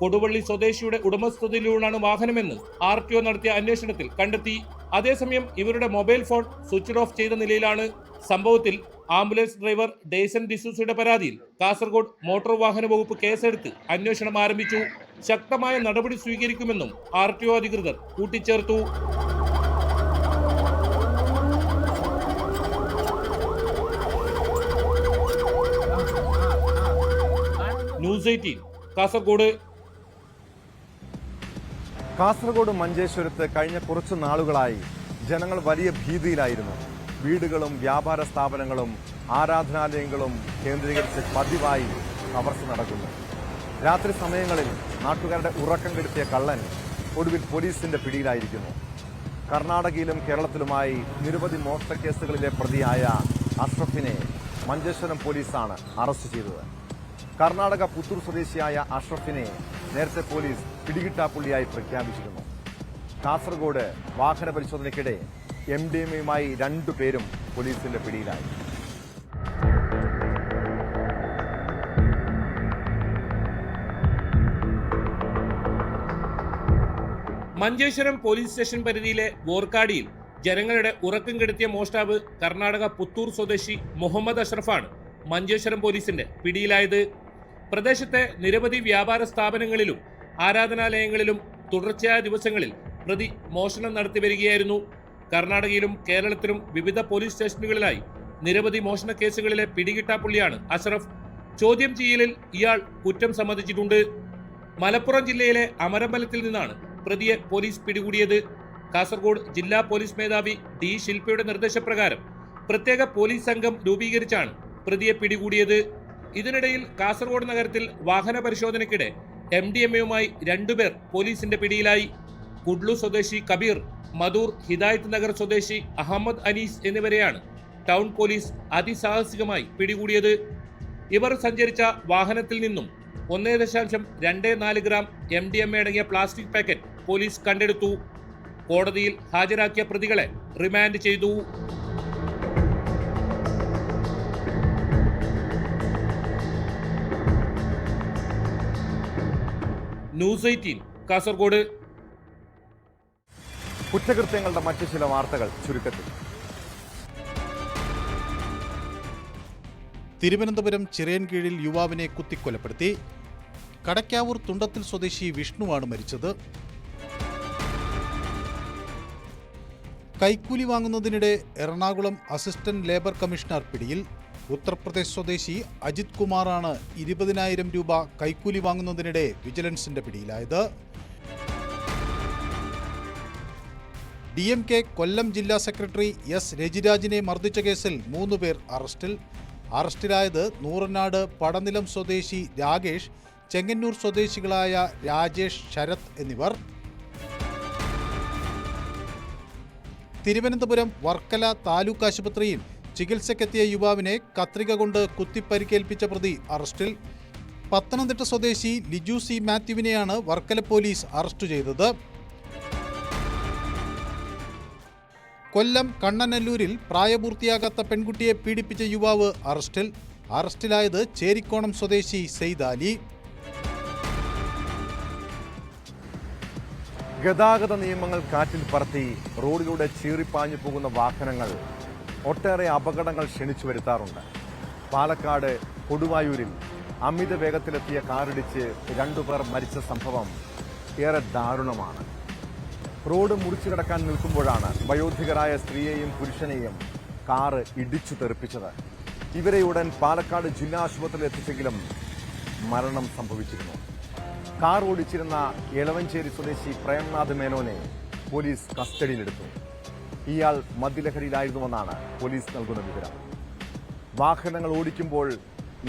കൊടുവള്ളി സ്വദേശിയുടെ ഉടമസ്ഥതയിലാണ് വാഹനമെന്ന് RTO നടത്തിയ അന്വേഷണത്തിൽ കണ്ടെത്തി. അതേസമയം ഇവരുടെ മൊബൈൽ ഫോൺ സ്വിച്ച് ഓഫ് ചെയ്ത നിലയിലാണ്. സംഭവത്തിൽ ആംബുലൻസ് ഡ്രൈവർ ഡേസൻ ഡിസൂസയുടെ പരാതിയിൽ കാസർഗോഡ് മോട്ടോർ വാഹന വകുപ്പ് കേസെടുത്ത് അന്വേഷണം ആരംഭിച്ചു. ശക്തമായ നടപടി സ്വീകരിക്കുമെന്നും RTO അധികൃതർ കൂട്ടിച്ചേർത്തു. ന്യൂസ് 18 കാസർഗോഡ്. കാസർഗോഡ് മഞ്ചേശ്വരത്ത് കഴിഞ്ഞ കുറച്ചു നാളുകളായി ജനങ്ങൾ വലിയ ഭീതിയിലായിരുന്നു. വീടുകളും വ്യാപാര സ്ഥാപനങ്ങളും ആരാധനാലയങ്ങളും കേന്ദ്രീകരിച്ച് പതിവായി കവർച്ച നടക്കുന്നു. രാത്രി സമയങ്ങളിൽ നാട്ടുകാരുടെ ഉറക്കം കെടുത്തിയ കള്ളൻ ഒടുവിൽ പോലീസിന്റെ പിടിയിലായിരിക്കുന്നു. കർണാടകയിലും കേരളത്തിലുമായി നിരവധി മോഷണ കേസുകളിലെ പ്രതിയായ അഷ്റഫിനെ മഞ്ചേശ്വരം പോലീസാണ് അറസ്റ്റ് ചെയ്തത്. കർണാടക പുത്തൂർ സ്വദേശിയായ അഷ്റഫിനെ നേരത്തെ പോലീസ് പിടികിട്ടാപ്പുള്ളിയായി പ്രഖ്യാപിച്ചിരുന്നു. കാസർഗോഡ് വാഹന പരിശോധനയ്ക്കിടെ MDMAയുമായി 2 പേരും പോലീസിന്റെ പിടിയിലായി. മഞ്ചേശ്വരം പോലീസ് സ്റ്റേഷൻ പരിധിയിലെ വോർക്കാടിയിൽ ജനങ്ങളുടെ ഉറക്കം കെടുത്തിയ മോഷ്ടാവ് കർണാടക പുത്തൂർ സ്വദേശി മുഹമ്മദ് അഷ്റഫാണ് മഞ്ചേശ്വരം പോലീസിന്റെ പിടിയിലായത്. പ്രദേശത്തെ നിരവധി വ്യാപാര സ്ഥാപനങ്ങളിലും ആരാധനാലയങ്ങളിലും തുടർച്ചയായ ദിവസങ്ങളിൽ പ്രതി മോഷണം നടത്തി വരികയായിരുന്നു. കർണാടകയിലും കേരളത്തിലും വിവിധ പോലീസ് സ്റ്റേഷനുകളിലായി നിരവധി മോഷണ കേസുകളിലെ പിടികിട്ടാപ്പുള്ളിയാണ് അഷ്റഫ്. ചോദ്യം ചെയ്യലിൽ ഇയാൾ കുറ്റം സമ്മതിച്ചിട്ടുണ്ട്. മലപ്പുറം ജില്ലയിലെ അമരമ്പലത്തിൽ നിന്നാണ് പ്രതിയെ പോലീസ് പിടികൂടിയത്. കാസർഗോഡ് ജില്ലാ പോലീസ് മേധാവി D. ശില്പയുടെ നിർദ്ദേശപ്രകാരം പ്രത്യേക പോലീസ് സംഘം രൂപീകരിച്ചാണ് പ്രതിയെ പിടികൂടിയത്. ഇതിനിടയിൽ കാസർഗോഡ് നഗരത്തിൽ വാഹന പരിശോധനയ്ക്കിടെ MDMAയുമായി 2 പേർ പോലീസിന്റെ പിടിയിലായി. കുഡ്ലു സ്വദേശി കബീർ, മധൂർ ഹിദായത്ത് നഗർ സ്വദേശി അഹമ്മദ് അനീസ് എന്നിവരെയാണ് ടൗൺ പോലീസ് അതിസാഹസികമായി പിടികൂടിയത്. ഇവർ സഞ്ചരിച്ച വാഹനത്തിൽ നിന്നും 1.24 ഗ്രാം MDMA അടങ്ങിയ പ്ലാസ്റ്റിക് പാക്കറ്റ് പോലീസ് കണ്ടെടുത്തു. കോടതിയിൽ ഹാജരാക്കിയ പ്രതികളെ റിമാൻഡ് ചെയ്തു. ന്യൂസ് 18 കാസർഗോഡ്. കുറ്റകൃത്യങ്ങളുടെ മറ്റു ചില വാർത്തകൾ ചുരുക്കത്തിൽ. തിരുവനന്തപുരം ചിറയൻകീഴിൽ യുവാവിനെ കുത്തിക്കൊലപ്പെടുത്തി. കടക്കാവൂർ തുണ്ടത്തിൽ സ്വദേശി വിഷ്ണുവാണ് മരിച്ചത്. കൈക്കൂലി വാങ്ങുന്നതിനിടെ എറണാകുളം അസിസ്റ്റന്റ് ലേബർ കമ്മീഷണർ പിടിയിൽ. ഉത്തർപ്രദേശ് സ്വദേശി അജിത് കുമാറാണ് 20,000 രൂപ കൈക്കൂലി വാങ്ങുന്നതിനിടെ വിജിലൻസിന്റെ പിടിയിലായത്. DMK കൊല്ലം ജില്ലാ സെക്രട്ടറി S. രജിരാജിനെ മർദ്ദിച്ച കേസിൽ 3 പേർ അറസ്റ്റിൽ. അറസ്റ്റിലായത് നൂറനാട് പടനിലം സ്വദേശി രാകേഷ്, ചെങ്ങന്നൂർ സ്വദേശികളായ രാജേഷ്, ശരത് എന്നിവർ. തിരുവനന്തപുരം വർക്കല താലൂക്ക് ആശുപത്രിയിൽ ചികിത്സയ്ക്കെത്തിയ യുവാവിനെ കത്രിക കൊണ്ട് കുത്തിപ്പരിക്കേൽപ്പിച്ച പ്രതി അറസ്റ്റിൽ. പത്തനംതിട്ട സ്വദേശി ലിജു C. മാത്യുവിനെയാണ് വർക്കല പോലീസ് അറസ്റ്റ് ചെയ്തത്. കൊല്ലം കണ്ണനല്ലൂരിൽ പ്രായപൂർത്തിയാകാത്ത പെൺകുട്ടിയെ പീഡിപ്പിച്ച യുവാവ് അറസ്റ്റിൽ. അറസ്റ്റിലായത് ചേരിക്കോണം സ്വദേശി സെയ്ദ് അലി. ഗതാഗത നിയമങ്ങൾ കാറ്റിൽ പറത്തി റോഡിലൂടെ ചീറിപ്പാഞ്ഞു പോകുന്ന വാഹനങ്ങൾ ഒട്ടേറെ അപകടങ്ങൾ ക്ഷണിച്ചു വരുത്താറുണ്ട്. പാലക്കാട് കൊടുവായൂരിൽ അമിത വേഗത്തിലെത്തിയ കാറിടിച്ച് 2 പേർ മരിച്ച സംഭവം ഏറെ ദാരുണമാണ്. റോഡ് മുറിച്ചു കടക്കാൻ നിൽക്കുമ്പോഴാണ് വയോധികരായ സ്ത്രീയെയും പുരുഷനെയും കാറ് ഇടിച്ചു തെറിപ്പിച്ചത്. ഇവരെ ഉടൻ പാലക്കാട് ജില്ലാ ആശുപത്രിയിൽ എത്തിച്ചെങ്കിലും മരണം സംഭവിച്ചിരുന്നു. കാർ ഓടിച്ചിരുന്ന എളവഞ്ചേരി സ്വദേശി പ്രേംനാഥ് മേനോനെ പോലീസ് കസ്റ്റഡിയിലെടുത്തു. ഇയാൾ മദ്യലഹരിയിലായിരുന്നുവെന്നാണ് പോലീസ് നൽകുന്ന വിവരം. വാഹനങ്ങൾ ഓടിക്കുമ്പോൾ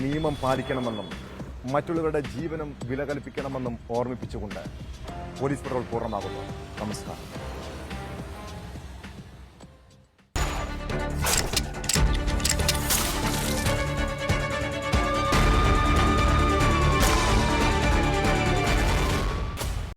നിയമം പാലിക്കണമെന്നും മറ്റുള്ളവരുടെ ജീവനും വില കൽപ്പിക്കണമെന്നും ഓർമ്മിപ്പിച്ചുകൊണ്ട് പോലീസ് പട്രോൾ പൂർണ്ണമാകുന്നു. നമസ്കാരം.